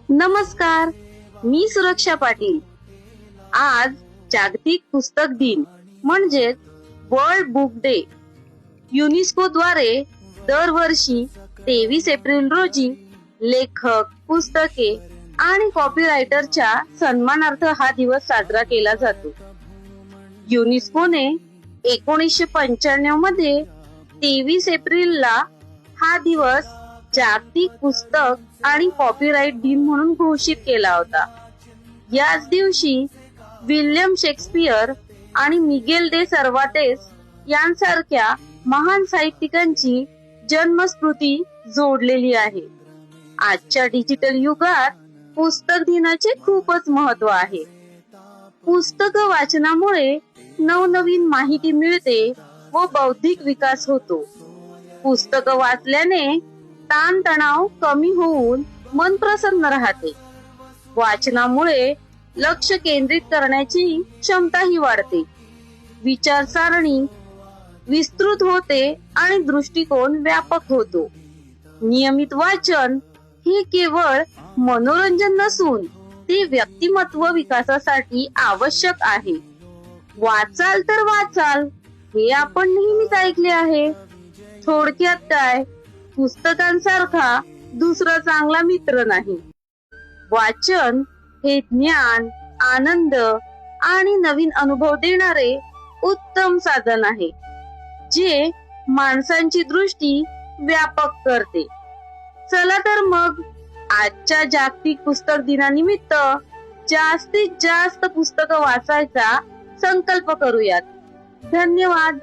नमस्कार, मी सुरक्षा पाटील। आज जागतिक पुस्तक दिन म्हणजेच वर्ल्ड बुक डे। युनेस्को द्वारे दरवर्षी 23 एप्रिल रोजी लेखक, पुस्तके आणि कॉपीरायटरच्या सन्मानार्थ हा दिवस साजरा केला जातो। युनेस्कोने 1995 मध्ये 23 एप्रिलला हा दिवस जागतिक पुस्तक आणि कॉपीराइट दिन म्हणून घोषित केला होता। याच दिवशी विल्यम शेक्सपियर आणि मिगेल दे सर्वांतेस यांसारख्या महान साहित्यिकांची जन्मस्मृती जोडलेली आहे। आजच्या डिजिटल युगात पुस्तक दिनाचे खूपच महत्त्व आहे। पुस्तक वाचनामुळे नवनवीन माहिती मिळते व बौद्धिक विकास होतो। पुस्तक वाचल्याने ताणतणाव कमी होऊन मन प्रसन्न राहते। वाचनामुळे लक्ष केंद्रित करण्याची क्षमताही वाढते, विचारसरणी विस्तृत होते आणि दृष्टिकोन व्यापक होतो। नियमित वाचन हे केवळ मनोरंजन नसून ते व्यक्तिमत्व विकासासाठी आवश्यक आहे। वाचाल तर वाचाल हे आपण नेहमीच ऐकले आहे। थोडक्यात काय, पुस्तकांसारखा दुसरा चांगला मित्र नाही। वाचन हे ज्ञान, आनंद आणि नवीन अनुभव देणारे उत्तम साधन आहे, जे माणसांची दृष्टी व्यापक करते। चला तर मग आजच्या जागतिक पुस्तक दिनानिमित्त जास्तीत जास्त पुस्तकं वाचायचा संकल्प करूयात। धन्यवाद।